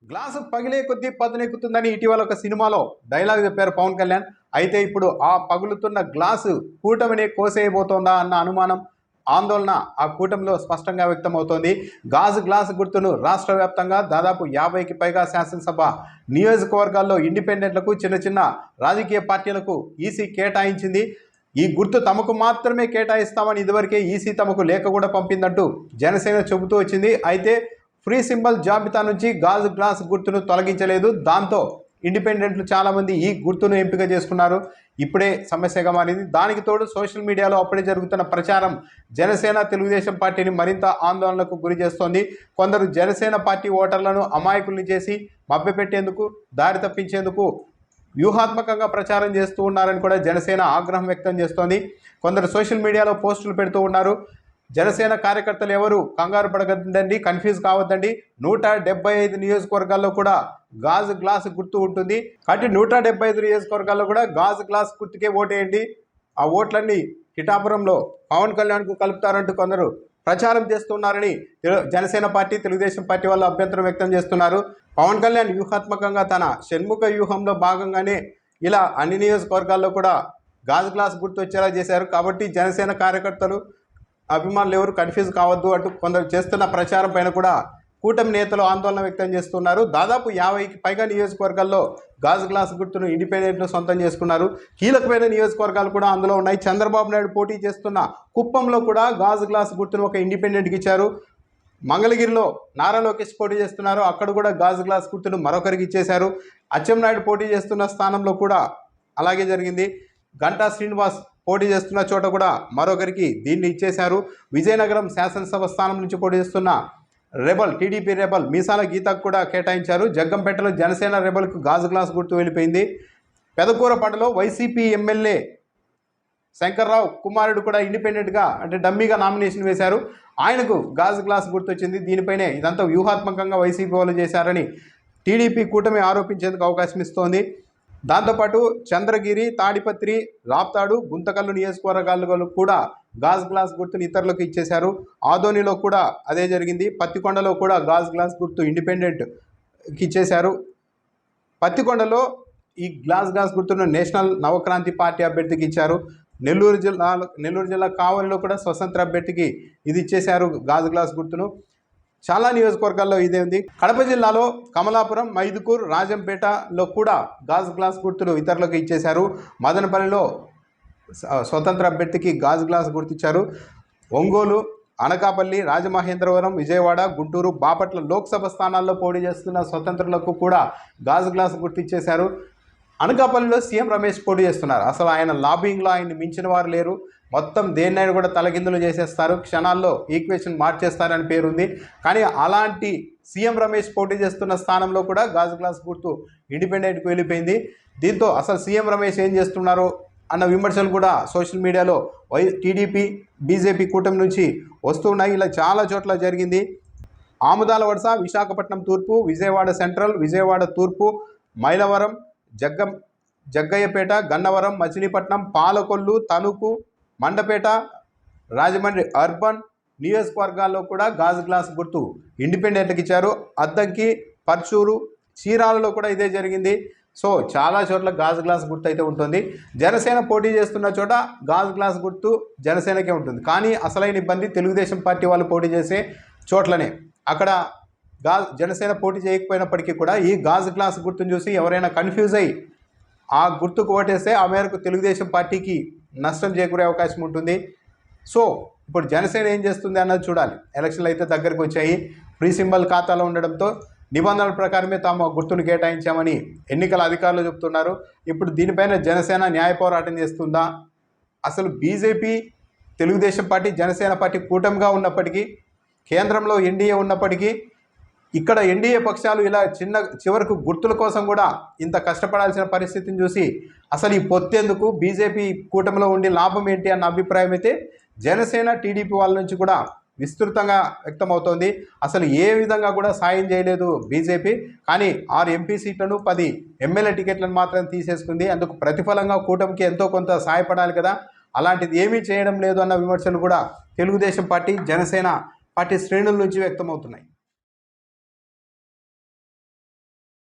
Glass పగిలే కొద్దీ పదునెక్కుతుందని ఇటీవల ఒక సినిమాలో డైలాగ్ చెప్పారు పవన్ కళ్యాణ్. అయితే ఇప్పుడు ఆ పగులుతున్న గ్లాసు కూటమిని కోసేయబోతోందా అన్న అనుమానం, ఆందోళన ఆ కూటమిలో స్పష్టంగా వ్యక్తమవుతోంది. గ్లాసు గుర్తును రాష్ట్ర వ్యాప్తంగా దాదాపు 50కి పైగా శాసనసభ నియోజకవర్గాల్లో ఇండిపెండెంట్లకు, చిన్న చిన్న రాజకీయ పార్టీలకు ఈసీ కేటాయించింది. ఈ గుర్తు తమకు మాత్రమే కేటాయిస్తామని ఇదివరకే ఈసీ తమకు లేఖ కూడా పంపిందంటూ జనసేన చెబుతూ వచ్చింది. అయితే ఫ్రీ సింబల్ జాబితా నుంచి గ్లాస్ గుర్తును తొలగించలేదు. దాంతో ఇండిపెండెంట్లు చాలామంది ఈ గుర్తును ఎంపిక చేసుకున్నారు. ఇప్పుడే సమస్యగా మారింది. దానికి తోడు సోషల్ మీడియాలో అప్పుడే జరుగుతున్న ప్రచారం జనసేన, తెలుగుదేశం పార్టీని మరింత ఆందోళనకు గురి చేస్తోంది. కొందరు జనసేన పార్టీ ఓటర్లను అమాయకుల్ని చేసి మభ్యపెట్టేందుకు, దారి తప్పించేందుకు వ్యూహాత్మకంగా ప్రచారం చేస్తూ ఉన్నారని కూడా జనసేన ఆగ్రహం వ్యక్తం చేస్తోంది. కొందరు సోషల్ మీడియాలో పోస్టులు పెడుతూ ఉన్నారు. జనసేన కార్యకర్తలు ఎవరు కంగారు పడగద్దండి, కన్ఫ్యూజ్ కావద్దండి. 175 నియోజకవర్గాల్లో కూడా గ్లాస్ గుర్తు ఉంటుంది. కాబట్టి 175 నియోజకవర్గాల్లో కూడా గ్లాస్ గుర్తుకే ఓటేయండి. ఆ ఓట్లన్నీ పిఠాపురంలో పవన్ కళ్యాణ్కు కలుపుతారంటూ కొందరు ప్రచారం చేస్తున్నారని జనసేన పార్టీ, తెలుగుదేశం పార్టీ వాళ్ళు అభ్యంతరం వ్యక్తం చేస్తున్నారు. పవన్ కళ్యాణ్ వ్యూహాత్మకంగా తన షణ్ముఖ వ్యూహంలో భాగంగానే ఇలా అన్ని నియోజకవర్గాల్లో కూడా గ్లాస్ గుర్తు వచ్చేలా చేశారు. కాబట్టి జనసేన కార్యకర్తలు, అభిమానులు ఎవరు కన్ఫ్యూజ్ కావద్దు అంటూ కొందరు చేస్తున్న ప్రచారం పైన కూడా కూటమి నేతలు ఆందోళన వ్యక్తం చేస్తున్నారు. దాదాపు 50కి పైగా నియోజకవర్గాల్లో గ్లాస్ గుర్తును ఇండిపెండెంట్లు సొంతం చేసుకున్నారు. కీలకమైన నియోజకవర్గాలు కూడా అందులో ఉన్నాయి. చంద్రబాబు నాయుడు పోటీ చేస్తున్న కుప్పంలో కూడా గ్లాస్ గుర్తును ఒక ఇండిపెండెంట్కి ఇచ్చారు. మంగళగిరిలో నారా లోకేష్ పోటీ చేస్తున్నారు. అక్కడ కూడా గ్లాస్ గుర్తును మరొకరికి ఇచ్చేశారు. అచ్చెన్నాయుడు పోటీ చేస్తున్న స్థానంలో కూడా అలాగే జరిగింది. గంటా శ్రీనివాస్ పోటీ చేస్తున్న చోట కూడా మరొకరికి దీన్ని ఇచ్చేశారు. విజయనగరం శాసనసభ స్థానం నుంచి పోటీ చేస్తున్న టీడీపీ రెబల్ మీసాల గీతకు కూడా కేటాయించారు. జగ్గంపేటలో జనసేన రెబల్కు గ్లాస్ గుర్తు వెళ్ళిపోయింది. పెదకూరపాటలో వైసీపీ ఎమ్మెల్యే శంకర్రావు కుమారుడు కూడా ఇండిపెండెంట్గా అంటే డమ్మీగా నామినేషన్ వేశారు. ఆయనకు గ్లాస్ గుర్తు వచ్చింది. దీనిపైనే ఇదంతా వ్యూహాత్మకంగా వైసీపీ వాళ్ళు చేశారని టీడీపీ కూటమి ఆరోపించేందుకు అవకాశం ఇస్తోంది. దాంతోపాటు చంద్రగిరి, తాడిపత్రి, రాప్తాడు, గుంతకల్లు నియోజకవర్గాలు కూడా గ్లాస్ గుర్తుని ఇతరులకు ఇచ్చేశారు. ఆదోనిలో కూడా అదే జరిగింది. పత్తికొండలో కూడా గ్లాస్ గుర్తు ఇండిపెండెంట్కి ఇచ్చేశారు. పత్తికొండలో ఈ గ్లాస్ గుర్తును నేషనల్ నవక్రాంతి పార్టీ అభ్యర్థికి ఇచ్చారు. నెల్లూరు జిల్లా కావలిలో కూడా స్వతంత్ర అభ్యర్థికి ఇది ఇచ్చేశారు గ్లాస్ గుర్తును. చాలా నియోజకవర్గాల్లో ఇదే ఉంది. కడప జిల్లాలో కమలాపురం, మైదుకూరు, రాజంపేటలో కూడా గ్లాస్ గుర్తులు ఇతరులకు ఇచ్చేశారు. మదనపల్లిలో స్వతంత్ర అభ్యర్థికి గ్లాస్ గుర్తిచ్చారు. ఒంగోలు, అనకాపల్లి, రాజమహేంద్రవరం, విజయవాడ, గుంటూరు, బాపట్ల లోక్సభ స్థానాల్లో పోటీ చేస్తున్న స్వతంత్రులకు కూడా గ్లాస్ గుర్తిచ్చేశారు. అనకాపల్లిలో సీఎం రమేష్ పోటీ చేస్తున్నారు. అసలు ఆయన లాబింగ్లో ఆయన్ని మించిన వారు లేరు. మొత్తం దేన్నైనా కూడా తలకిందులు చేసేస్తారు, క్షణాల్లో ఈక్వేషన్ మార్చేస్తారని పేరుంది. కానీ అలాంటి సీఎం రమేష్ పోటీ చేస్తున్న స్థానంలో కూడా గ్లాస్ గుర్తు ఇండిపెండెంట్కి వెళ్ళిపోయింది. దీంతో అసలు సీఎం రమేష్ ఏం చేస్తున్నారు అన్న విమర్శలు కూడా సోషల్ మీడియాలో టీడీపీ, బీజేపీ కూటమి నుంచి వస్తున్నాయి. ఇలా చాలా చోట్ల జరిగింది. ఆముదాల వలస, విశాఖపట్నం తూర్పు, విజయవాడ సెంట్రల్, విజయవాడ తూర్పు, మైలవరం, జగ్గయ్యపేట, గన్నవరం, మచిలీపట్నం, పాలకొల్లు, తణుకు, మండపేట, రాజమండ్రి అర్బన్ నియోజకవర్గాల్లో కూడా గ్లాస్ గుర్తు ఇండిపెండెంట్కి ఇచ్చారు. అద్దంకి, పర్చూరు, చీరాలలో కూడా ఇదే జరిగింది. సో చాలా చోట్ల గ్లాస్ గుర్తు అయితే ఉంటుంది. జనసేన పోటీ చేస్తున్న చోట గ్లాస్ గుర్తు జనసేనకే ఉంటుంది. కానీ అసలైన ఇబ్బంది తెలుగుదేశం పార్టీ వాళ్ళు పోటీ చేసే చోట్లనే. అక్కడ జనసేన పోటీ చేయకపోయినప్పటికీ కూడా ఈ గ్లాస్ గుర్తును చూసి ఎవరైనా కన్ఫ్యూజ్ అయ్యి ఆ గుర్తుకు ఓటేస్తే ఆ మేరకు తెలుగుదేశం పార్టీకి నష్టం చేకూరే అవకాశం ఉంటుంది. సో ఇప్పుడు జనసేన ఏం చేస్తుంది అన్నది చూడాలి. ఎలక్షన్లు అయితే దగ్గరికి వచ్చాయి. ఫ్రీ సింబల్ ఖాతాలో ఉండడంతో నిబంధనల ప్రకారమే తాము గుర్తును కేటాయించామని ఎన్నికల అధికారులు చెబుతున్నారు. ఇప్పుడు దీనిపైన జనసేన న్యాయ పోరాటం చేస్తుందా? అసలు BJP, Telugu Desam party, Janasena party కూటమిగా ఉన్నప్పటికీ, కేంద్రంలో ఎన్డీఏ ఉన్నప్పటికీ, ఇక్కడ ఎన్డీఏ పక్షాలు ఇలా చివరకు గుర్తుల కోసం కూడా ఇంత కష్టపడాల్సిన పరిస్థితిని చూసి అసలు ఈ పొత్తెందుకు, బీజేపీ కూటమిలో ఉండి లాభం ఏంటి అన్న అభిప్రాయం అయితే జనసేన, టీడీపీ వాళ్ళ నుంచి కూడా విస్తృతంగా వ్యక్తమవుతోంది. అసలు ఏ విధంగా కూడా సాయం చేయలేదు బీజేపీ. కానీ 6 ఎంపీ సీట్లను, 10 ఎమ్మెల్యే టికెట్లను మాత్రం తీసేసుకుంది. అందుకు ప్రతిఫలంగా కూటమికి ఎంతో కొంత సాయపడాలి కదా, అలాంటిది ఏమీ చేయడం లేదు అన్న విమర్శలు కూడా తెలుగుదేశం పార్టీ, జనసేన పార్టీ శ్రేణుల నుంచి వ్యక్తమవుతున్నాయి.